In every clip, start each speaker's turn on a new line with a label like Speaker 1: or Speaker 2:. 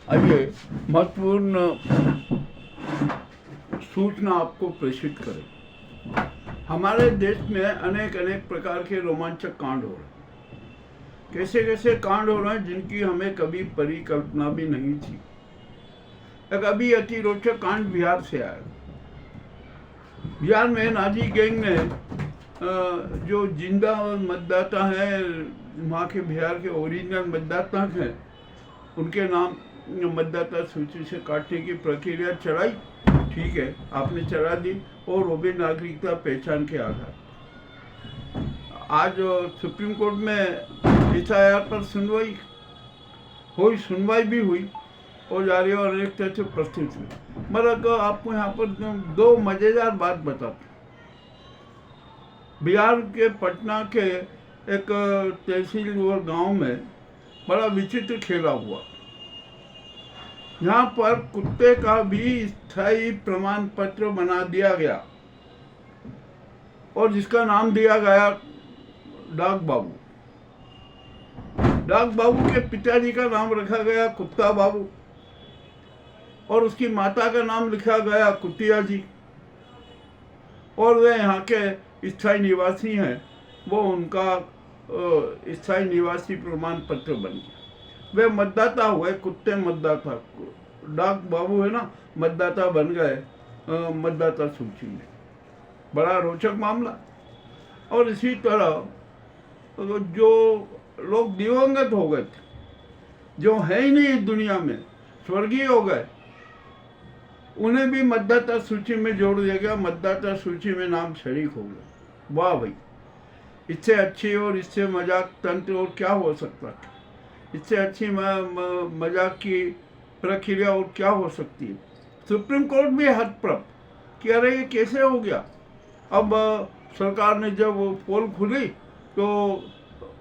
Speaker 1: आइए महत्वपूर्ण सूचना आपको प्रेषित करें। हमारे देश में अनेक अनेक प्रकार के रोमांचक कांड हो रहे हैं। कैसे कैसे कांड हो रहे हैं जिनकी हमें कभी परिकल्पना भी नहीं थी। एक अभी अति रोचक कांड बिहार से आया। बिहार में नाजी गैंग ने जो जिंदा मतदाता हैं, वहाँ के बिहार के ओरिजिनल मतदाता हैं, उनके नाम मतदाता सूची से काटने की प्रक्रिया चलाई। ठीक है, आपने चला दी, और वो भी नागरिकता पहचान के आधार। आज सुप्रीम कोर्ट में एफआईआर पर सुनवाई भी हुई और जारी और अनेक तरह से प्रस्तुत हुई। मगर आपको यहाँ पर दो मजेदार बात बताते। बिहार के पटना के एक तहसील और गांव में बड़ा विचित्र खेला हुआ। यहाँ पर कुत्ते का भी स्थायी प्रमाण पत्र बना दिया गया और जिसका नाम दिया गया डाक बाबू। डाक बाबू के पिताजी का नाम रखा गया कुत्ता बाबू और उसकी माता का नाम लिखा गया कुतिया जी, और वे यहाँ के स्थायी निवासी हैं। वो उनका स्थायी निवासी प्रमाण पत्र बन गया। वे मतदाता हुए, कुत्ते मतदाता, डाक बाबू है ना, मतदाता बन गए मतदाता सूची में। बड़ा रोचक मामला। और इसी तरह जो लोग दिवंगत हो गए थे, जो है ही नहीं इस दुनिया में, स्वर्गीय हो गए, उन्हें भी मतदाता सूची में जोड़ दिया गया। मतदाता सूची में नाम शरीक हो गए। वाह भाई, इससे अच्छी और इससे मजाक तंत्र और क्या हो सकता है? इससे अच्छी मजाक की प्रक्रिया और क्या हो सकती है? सुप्रीम कोर्ट भी हतप्रभ कि अरे ये कैसे हो गया। अब सरकार ने जब वो पोल खुली तो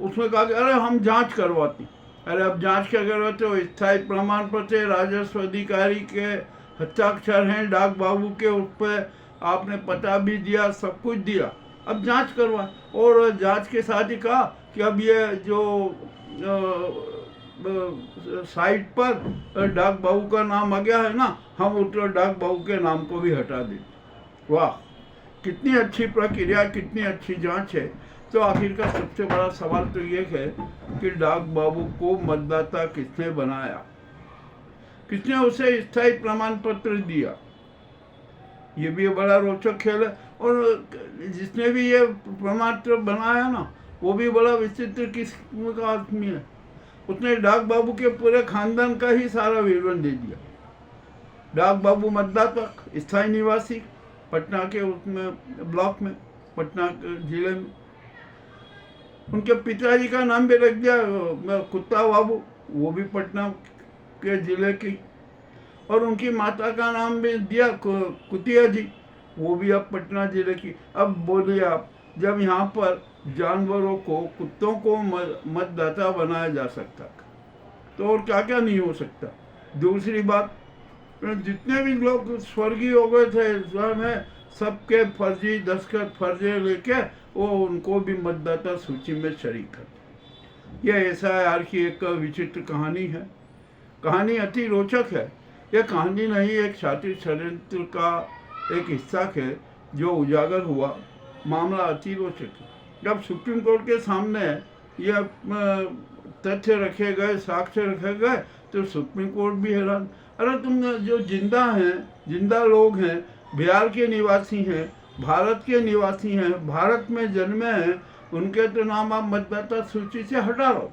Speaker 1: उसने कहा कि अरे हम जांच करवाती। अरे अब जांच क्या करवाते हो? स्थायी प्रमाण पत्र राजस्व अधिकारी के हस्ताक्षर हैं डाक बाबू के, उस पर आपने पता भी दिया, सब कुछ दिया, अब जांच करवा। और जांच के साथ ही कहा कि अब ये जो साइट पर डाक बाबू का नाम आ गया है ना, हम उस डाक बाबू के नाम को भी हटा दें। वाह, कितनी अच्छी प्रक्रिया, कितनी अच्छी जांच है। तो आखिरकार सबसे बड़ा सवाल तो ये है कि डाक बाबू को मतदाता किसने बनाया, किसने उसे स्थायी प्रमाण पत्र दिया? ये भी बड़ा रोचक खेल है। और जिसने भी ये प्रमाण पत्र बनाया ना, वो भी बड़ा विचित्र किस्म का आदमी है। उसने डाक बाबू के पूरे खानदान का ही सारा विवरण दे दिया। डाक बाबू मतदाता, स्थायी निवासी, पटना के उसमें ब्लॉक में, पटना जिले में। उनके पिताजी का नाम भी रख दिया कुत्ता बाबू, वो भी पटना के जिले की। और उनकी माता का नाम भी दिया कुतिया जी, वो भी अब पटना जिले की। अब बोलिए आप, जब यहाँ पर जानवरों को, कुत्तों को मतदाता बनाया जा सकता तो और क्या क्या नहीं हो सकता। दूसरी बात, जितने भी लोग स्वर्गीय हो गए थे, सबके फर्जी दस्तखत फर्जे लेके वो उनको भी मतदाता सूची में शरीक कर। यह एफआईआर की एक विचित्र कहानी है। कहानी अति रोचक है। यह कहानी नहीं, एक शातिर षड्यंत्र का एक हिस्सा है जो उजागर हुआ। मामला अति रोचक है। जब सुप्रीम कोर्ट के सामने यह तथ्य रखे गए, साक्ष्य रखे गए, तो सुप्रीम कोर्ट भी हैरान। अरे तुम जो जिंदा हैं, जिंदा लोग हैं, बिहार के निवासी हैं, भारत के निवासी हैं, भारत में जन्मे हैं, उनके तो नाम आप मतदाता सूची से हटा लो।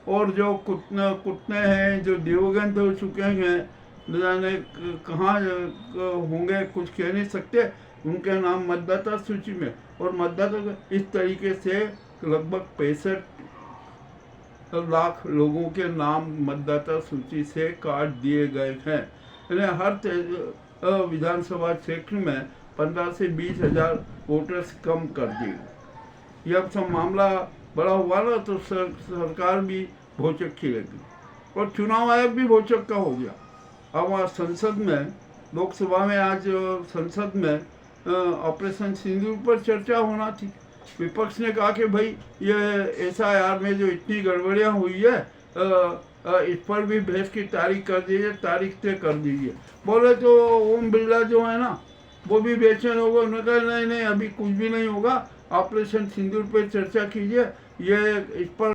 Speaker 1: और जो कुत्ते हैं, जो दिवंगत हो चुके हैं, न जाने कहाँ होंगे, कुछ कह नहीं सकते, उनके नाम मतदाता सूची में। और मतदाता इस तरीके से लगभग 65 लाख लोगों के नाम मतदाता सूची से काट दिए गए हैं। यानी हर विधानसभा क्षेत्र में 15 से 20 हजार वोटर्स कम कर दिए। जब सब मामला बड़ा हुआ ना, तो सरकार भी भौचक की लगी और चुनाव आयोग भी भौचक का हो गया। अब वहाँ संसद में, लोकसभा में, आज संसद में ऑपरेशन सिंदूर पर चर्चा होना थी। विपक्ष ने कहा कि भाई ये एफआईआर में जो इतनी गड़बड़ियाँ हुई है, इस पर भी भैंस की तारीख कर दीजिए, तारीख तय कर दीजिए। बोले तो ओम बिरला जो है ना, वो भी बेचैन हो गए। उन्होंने कहा नहीं नहीं, अभी कुछ भी नहीं होगा, ऑपरेशन सिंदूर पे चर्चा कीजिए, ये इस पर